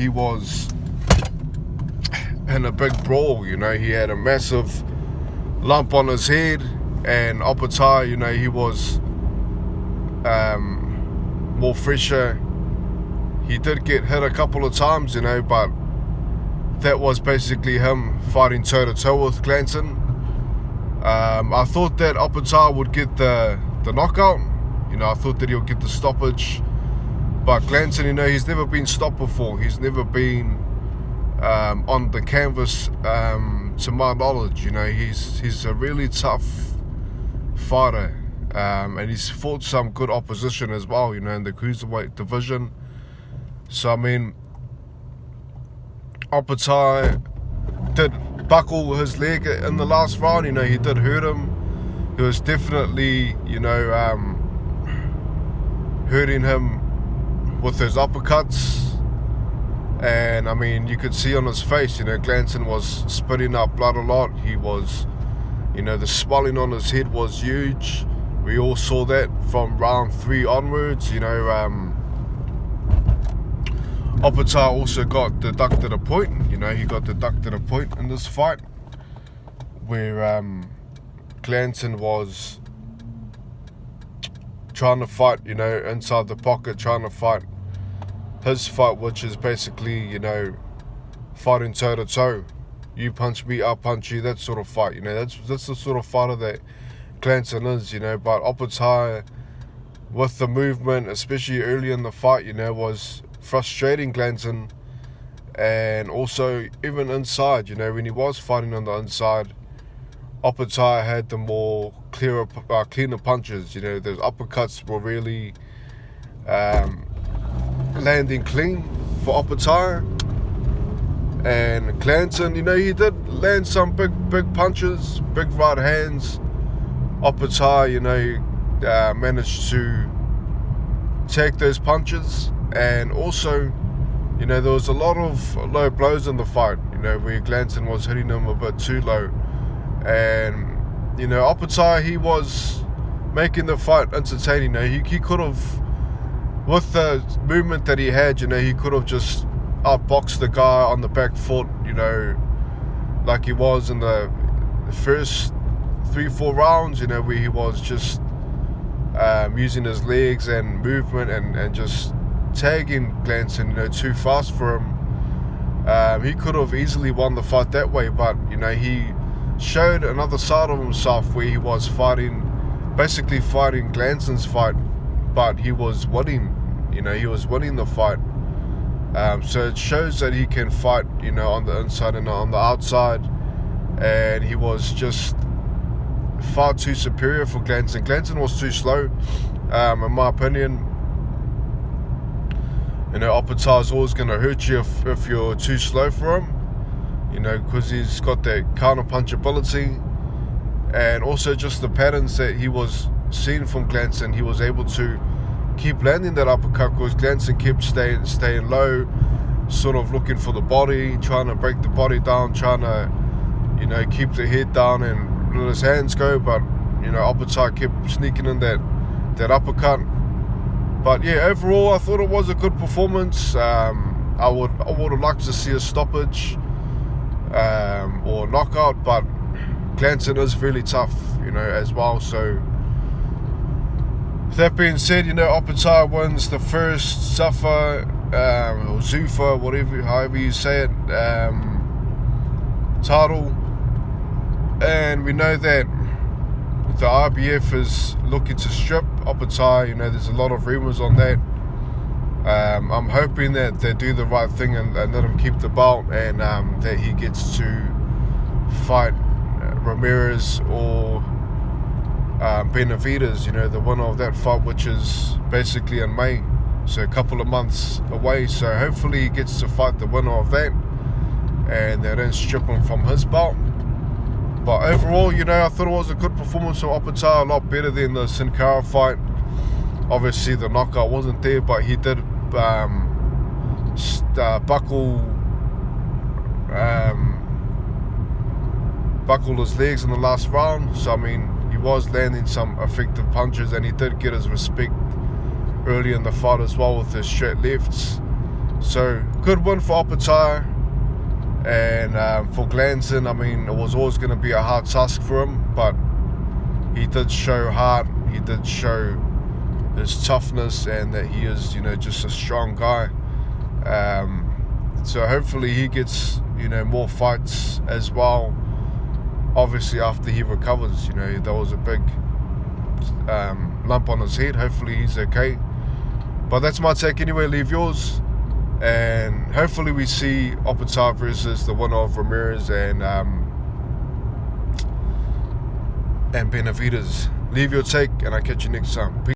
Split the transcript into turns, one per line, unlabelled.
he was in a big brawl. He had a massive lump on his head, and Opetaia, he was more fresher. He did get hit a couple of times, but that was basically him fighting toe-to-toe with Glanton. I thought that Opetaia would get the knockout. I thought that he'll get the stoppage. But Glanton, he's never been stopped before. He's never been on the canvas, to my knowledge. He's a really tough fighter. And he's fought some good opposition as well, in the cruiserweight division. So, Opetaia did buckle his leg in the last round. He did hurt him. He was definitely, hurting him with his uppercuts. And, you could see on his face, Glanton was spitting up blood a lot. He was, the swelling on his head was huge. We all saw that from round 3 onwards. Opetaia also got deducted a point. He got deducted a point in this fight, where Glanton was trying to fight, inside the pocket, trying to fight his fight, which is basically, fighting toe-to-toe. You punch me, I'll punch you, that sort of fight. That's the sort of fighter that Glanton is, but Opetaia, with the movement, especially early in the fight, was frustrating Glanton. And also, even inside, when he was fighting on the inside, Opetaia had the more cleaner punches. Those uppercuts were really landing clean for Opetaia. And Glanton, he did land some big punches, big right hands. Opetaia, managed to take those punches. And also, there was a lot of low blows in the fight, where Glanton was hitting him a bit too low. And, Opetaia, he was making the fight entertaining. He could have, with the movement that he had, he could have just outboxed the guy on the back foot, like he was in the first 3-4 rounds, where he was just using his legs and movement and just tagging Glanton, too fast for him. He could have easily won the fight that way, but he showed another side of himself, where he was basically fighting Glanton's fight, but he was winning. He was winning the fight. So it shows that he can fight, on the inside and on the outside. And he was just far too superior for Glanton. Glanton was too slow, in my opinion. Opetaia is always going to hurt you if you're too slow for him, because he's got that counter punch ability, and also just the patterns that he was seeing from Glanton. He was able to keep landing that uppercut, because Glanton kept staying low, sort of looking for the body, trying to break the body down, trying to, keep the head down and let his hands go. But, Opetaia kept sneaking in that uppercut. But yeah, overall, I thought it was a good performance. I would have liked to see a stoppage or knockout, but Glanton is really tough, as well. So that being said, Opetaia wins the first Zuffa or Zuffa, however you say it, title. And we know that the IBF is looking to strip Opetaia. There's a lot of rumours on that. I'm hoping that they do the right thing and let him keep the belt, and that he gets to fight Ramirez or Benavidez, the winner of that fight, which is basically in May, so a couple of months away. So hopefully he gets to fight the winner of that, and they don't strip him from his belt. But overall, I thought it was a good performance from Opetaia, a lot better than the Sin Cara fight. Obviously the knockout wasn't there, but he did buckle his legs in the last round. So he was landing some effective punches, and he did get his respect early in the fight as well with his straight lefts. So good win for Opetaia, and for Glanton, I mean, it was always going to be a hard task for him, but he did show heart, he did show his toughness, and that he is, just a strong guy. So hopefully he gets, more fights as well. Obviously after he recovers, there was a big lump on his head. Hopefully he's okay. But that's my take anyway. Leave yours. And hopefully we see Opetaia versus the winner of Ramirez and Benavides. Leave your take, and I'll catch you next time. Peace.